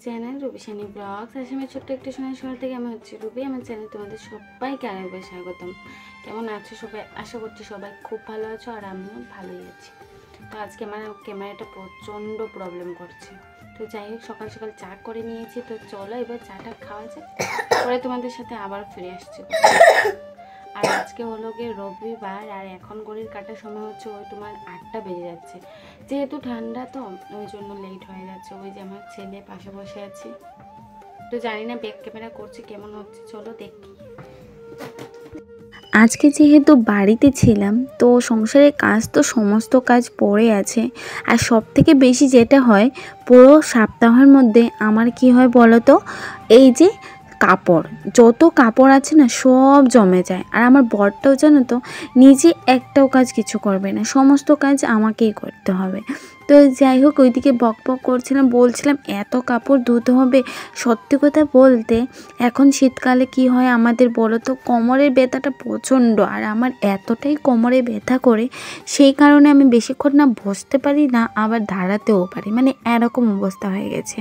Channel Rubishani blogs. আসামের ছোট্ট একটি সোনার শহর থেকে আমি হচ্ছি রুবি। আমার চ্যানেল তোমাদের সবাইকে আরেকবার স্বাগতম। কেমন আছো সবাই? আশা করছি সবাই খুব ভালো আছো আর আমিও ভালোই আছি। তো আজকে আমার ক্যামেরাটা প্রচণ্ড প্রবলেম করছে। তো যাই হোক, সকাল সকাল চা করে নিয়েছি। তো চলো এবার চাটা খাওয়া যাক, পরে তোমাদের সাথে আবার ফিরে আসছি। আর আজকে হলো গিয়ে রবিবার, আর এখন ঘড়ির কাটার সময় হচ্ছে ওই তোমার 8টা বেজে যাচ্ছে। যেহেতু ঠান্ডা তো ওই জন্য লেট হয়ে যাচ্ছে। ওই যে আমার ছেলে পাশে বসে আছে। তো জানি না ব্যাক ক্যামেরা করছি কেমন হচ্ছে, চলো দেখি। আজকে যেহেতু বাড়িতে ছিলাম তো সংসারের কাজ তো সমস্ত কাজ পড়ে আছে। আর সব থেকে বেশি যেটা হয় পুরো সপ্তাহের মধ্যে আমার কি হয় বলো তো, এই যে কাপড়, যত কাপড় আছে না সব জমে যায়। আর আমার বরটাও জানো তো নিজে একটাও কাজ কিছু করবে না, সমস্ত কাজ আমাকেই করতে হবে। তো যাই হোক, ওইদিকে বক বক করছিলাম, বলছিলাম এত কাপড় ধুতে হবে। সত্যি কথা বলতে এখন শীতকালে কি হয় আমাদের বলো তো, কোমরের ব্যথাটা প্রচণ্ড। আর আমার এতটাই কোমরে ব্যথা করে, সেই কারণে আমি বেশিক্ষণ না বসতে পারি না, আবার দাঁড়াতেও পারি, মানে এরকম অবস্থা হয়ে গেছে।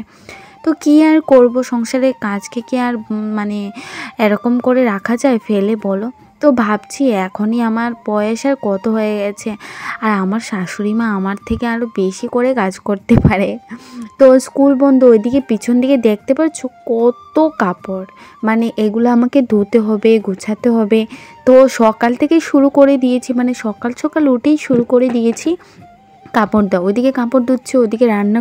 তো কী আর করব, সংসারের কাজকে কি আর এরকম করে রাখা যায় ফেলে বলো? তো ভাবছি এখনই আমার বয়স আর কত হয়ে গেছে, আর আমার শাশুড়ি মা আমার থেকে আরও বেশি করে কাজ করতে পারে। তো স্কুল বন্ধ, ওইদিকে পিছন দিকে দেখতে পাচ্ছ কত কাপড়, মানে এগুলো আমাকে ধুতে হবে, গুছাতে হবে। তো সকাল থেকে শুরু করে দিয়েছি, মানে সকাল সকাল উঠেই শুরু করে দিয়েছি কাপড় দাও। ওইদিকে কাপড় ধুচ্ছি, ওইদিকে রান্না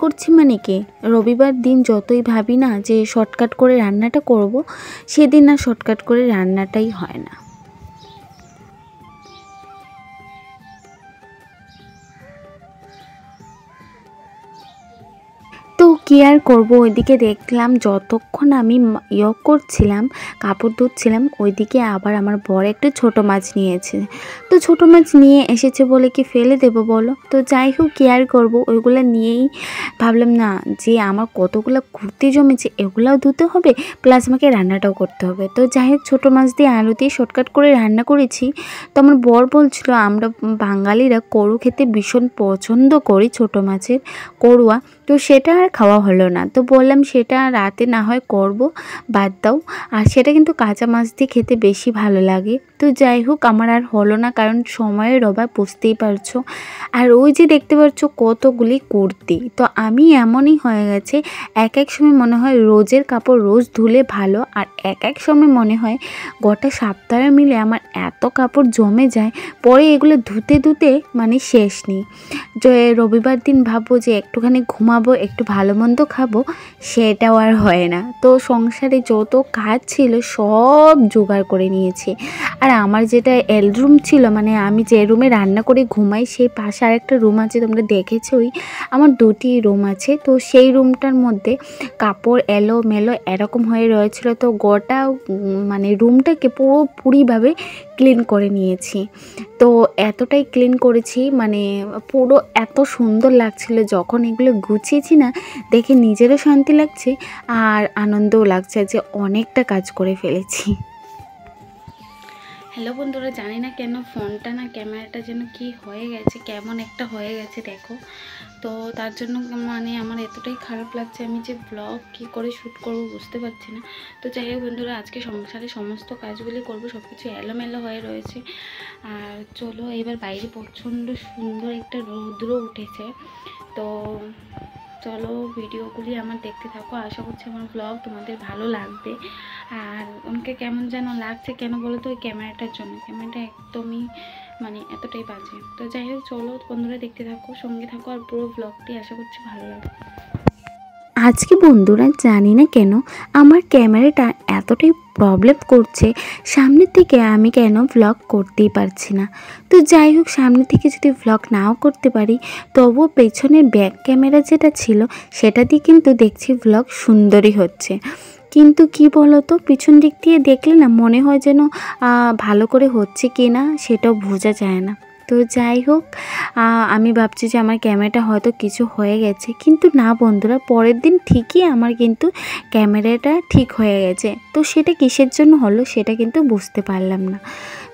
করছি মানে কি, রবিবার দিন যতই ভাবি না যে শর্টকাট করে রান্নাটা করব, সেদিন না শর্টকাট করে রান্নাটাই হয় না। তো কী আর করবো, ওইদিকে দেখলাম যতক্ষণ আমি করছিলাম, কাপড় ধুচ্ছিলাম, ওইদিকে আবার আমার বর একটু ছোটো মাছ নিয়েছে। তো ছোটো মাছ নিয়ে এসেছে বলে কি ফেলে দেবো বলো? তো যাই হোক, কী আর করবো, ওইগুলো নিয়েই ভাবলাম না যে আমার কতগুলো কুর্তি জমেছে, এগুলোও ধুতে হবে, প্লাস আমাকে রান্নাটাও করতে হবে। তো যাই হোক, ছোটো মাছ দিয়ে আলু দিয়ে শর্টকাট করে রান্না করেছি। তো আমার বর বলছিল আমরা বাঙালিরা করু খেতে ভীষণ পছন্দ করি, ছোটো মাছের করুয়া। তো সেটা আর খাওয়া হলো না। তো বললাম সেটা রাতে না হয় করব, বাদ দাও। আর সেটা কিন্তু কাঁচা মাছ দিয়ে খেতে বেশি ভালো লাগে। তো যাই হোক, আমার আর হলো না, কারণ সময়ের অভাব, বুঝতেই পারছো। আর ওই যে দেখতে পাচ্ছ কতগুলি কুর্তি, তো আমি এমনই হয়ে গেছে, এক এক সময় মনে হয় রোজের কাপড় রোজ ধুলে ভালো, আর এক এক সময় মনে হয় গোটা সপ্তাহে মিলে আমার এত কাপড় জমে যায়, পরে এগুলো ধুতে ধুতে মানে শেষ নেই। যে রবিবার দিন ভাববো যে একটুখানি ঘুমাবো, একটু ভালো মন্দ খাবো, সেটাও আর হয় না। তো সংসারে যত কাজ ছিল সব জোগাড় করে নিয়েছি। আর আমার যেটা রুম ছিল, মানে আমি যে রুমে রান্না করে ঘুমাই, সেই পাশে আরেকটা রুম আছে, তোমরা দেখেছোই, আমার দুটি রুম আছে। তো সেই রুমটার মধ্যে কাপড় এলোমেলো এরকম হয়ে রয়েছিল। তো গোটা মানে রুমটাকে পুরোপুরিভাবে ক্লিন করে নিয়েছি। তো এতটাই ক্লিন করেছি, মানে পুরো এত সুন্দর লাগছিল যখন এগুলো গুছিয়েছি না, দেখে নিজেরও শান্তি লাগছে আর আনন্দও লাগছে যে অনেকটা কাজ করে ফেলেছি। হ্যালো বন্ধুরা, জানি না কেন ফোনটা না ক্যামেরাটা যেন কি হয়ে গেছে, কেমন একটা হয়ে গেছে দেখো। তো তার জন্য মানে আমার এতটাই খারাপ লাগছে, আমি যে ব্লগ কি করে শ্যুট করবো বুঝতে পারছি না। তো যাই হোক বন্ধুরা, আজকে সংসারে সমস্ত কাজগুলি করবো, সব কিছু এলোমেলো হয়ে রয়েছে। আর চলো এবার বাইরে প্রচণ্ড সুন্দর একটা রৌদ্র উঠেছে। তো চলো ভিডিওগুলি আমার দেখতে থাকো, আশা করছি আমার ব্লগ তোমাদের ভালো লাগবে। আর আমাকে কেমন যেন লাগছে, কেন বলো তো, ওই ক্যামেরাটার জন্য। ক্যামেরাটা একদমই মানে এতটাই বাজে। তো যাই হোক, চলো বন্ধুরা দেখতে থাকো, সঙ্গে থাকো, আর পুরো ব্লগটি আশা করছি ভালো লাগবে। আজকে বন্ধুরা জানি না কেন আমার ক্যামেরাটা এতটাই প্রবলেম করছে, সামনের থেকে আমি কেন ভ্লগ করতেই পারছি না। তো যাই হোক, সামনে থেকে যদি ভ্লগ নাও করতে পারি, তবুও পেছনের ব্যাক ক্যামেরা যেটা ছিল সেটা দিয়ে কিন্তু দেখছি ভ্লগ সুন্দরই হচ্ছে। কিন্তু কি বলো তো, পিছন দিক দিয়ে দেখলে না মনে হয় যেন ভালো করে হচ্ছে কি না সেটাও বোঝা যায় না। তো যাই হোক, আমি ভাবছি যে আমার ক্যামেরাটা হয়তো কিছু হয়ে গেছে, কিন্তু না বন্ধুরা, পরের দিন ঠিকই আমার কিন্তু ক্যামেরাটা ঠিক হয়ে গেছে। তো সেটা কিসের জন্য হলো সেটা কিন্তু বুঝতে পারলাম না।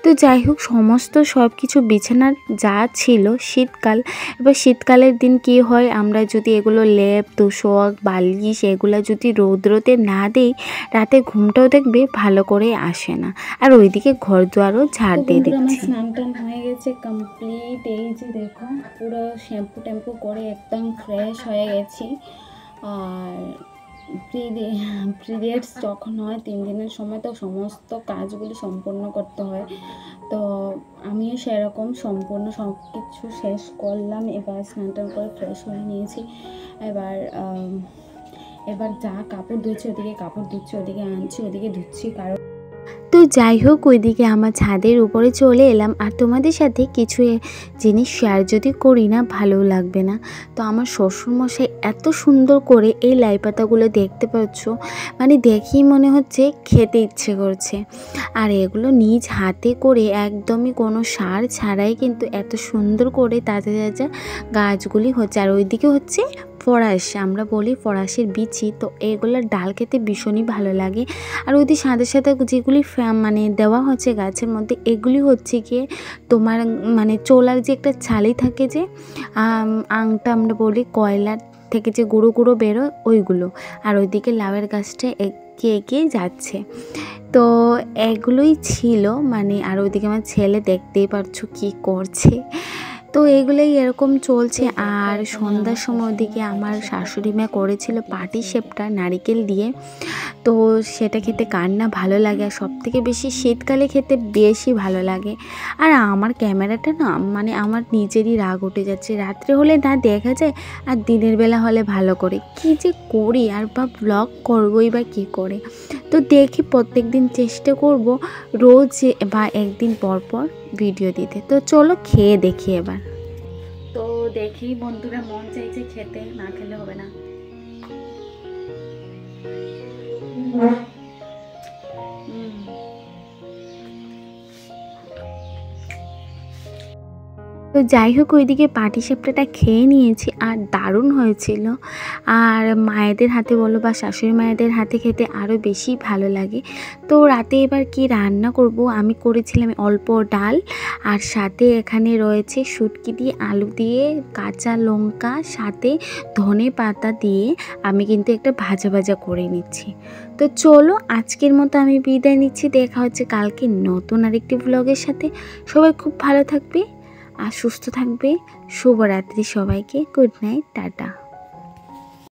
তো যাই হোক, সমস্ত সব কিছু বিছানার যা ছিল শীতকাল, এবার শীতকালের দিন কি হয়, আমরা যদি এগুলো লেপ তোশক বালিশ এগুলো যদি রৌদ্রতে না দিই, রাতে ঘুমটাও দেখবে ভালো করে আসে না। আর ওইদিকে ঘর দুয়ারও ঝাড় দিয়ে আমার দিচ্ছি। স্নান টান হয়ে গেছে কমপ্লিট। এই যে দেখো, পুরো শ্যাম্পু ট্যাম্পু করে একদম ফ্রেশ হয়ে গেছি। আর পিরিয়ডস যখন হয় 3 দিনের সময়, তো সমস্ত কাজগুলি সম্পন্ন করতে হয়। তো আমিও সেরকম সম্পূর্ণ সব কিছু শেষ করলাম। এবার স্নান টান করে ফ্রেশ হয়ে নিয়েছি। এবার যা কাপড় ধুচ্ছি ওদিকে কাপড় ধুচ্ছি, ওদিকে আনছি, ওদিকে ধুচ্ছি। কারণ তো যাই হোক, ওইদিকে আমার ছাদের উপরে চলে এলাম। আর তোমাদের সাথে কিছু জিনিস শেয়ার যদি করি না, ভালো লাগবে না। তো আমার শ্বশুরমশাই এত সুন্দর করে এই লাই পাতাগুলো দেখতে পাচ্ছ, মানে দেখেই মনে হচ্ছে খেতে ইচ্ছে করছে। আর এগুলো নিজ হাতে করে একদমই কোনো সার ছাড়াই কিন্তু এত সুন্দর করে তাজা তাজা গাছগুলি হচ্ছে। আর ওইদিকে হচ্ছে ফরাস, আমরা বলি ফরাসের বিচি। তো এগুলোর ডাল খেতে ভীষণই ভালো লাগে। আর ওইদিকে সাথে সাথে যেগুলি মানে দেওয়া হচ্ছে গাছের মধ্যে, এগুলি হচ্ছে গিয়ে তোমার মানে চোলার যে একটা ছালি থাকে, যে আংটা আমরা বলি, কয়লার থেকে যে গুঁড়ো গুঁড়ো বেরোয় ওইগুলো। আর ওইদিকে লাউয়ের গাছটা এগিয়ে এগিয়ে যাচ্ছে। তো এগুলোই ছিল মানে। আর ওইদিকে আমার ছেলে দেখতেই পারছো কি করছে। তো এগুলোই এরকম চলছে। আর সন্ধ্যার সময় ওদিকে আমার শাশুড়ি মা করেছিল পাটিসাপটা নারিকেল দিয়ে। তো সেটা খেতে কার না ভালো লাগে, আর সবথেকে বেশি শীতকালে খেতে বেশি ভালো লাগে। আর আমার ক্যামেরাটা না মানে আমার নিজেরই রাগ উঠে যাচ্ছে, রাত্রে হলে না দেখা যায় আর দিনের বেলা হলে ভালো করে। কি যে করি, আর বা ব্লগ করবোই বা কী করে। তো দেখি প্রত্যেক দিন চেষ্টা করব রোজ বা একদিন পর পর ভিডিও দিতে। তো চলো খেয়ে দেখি এবার। তো দেখি বন্ধুরা, মন চাইছে খেতে, না খেলে হবে না। তো যাই হোক, ওইদিকে পাটিসাপটাটা খেয়ে নিয়েছি আর দারুণ হয়েছিল। আর মায়েদের হাতে বলো বা শাশুড়ি মায়েদের হাতে খেতে আরও বেশি ভালো লাগে। তো রাতে এবার কি রান্না করব, আমি করেছিলাম অল্প ডাল, আর সাথে এখানে রয়েছে শুটকি দিয়ে আলু দিয়ে কাঁচা লঙ্কা সাথে ধনে পাতা দিয়ে আমি কিন্তু একটা ভাজা ভাজা করে নিচ্ছি। তো চলো আজকের মতো আমি বিদায় নিচ্ছি। দেখা হচ্ছে কালকে নতুন আরেকটি ব্লগের সাথে। সবাই খুব ভালো থাকবে আর সুস্থ থাকবে। শুভরাত্রি সবাইকে, গুড নাইট, টাটা।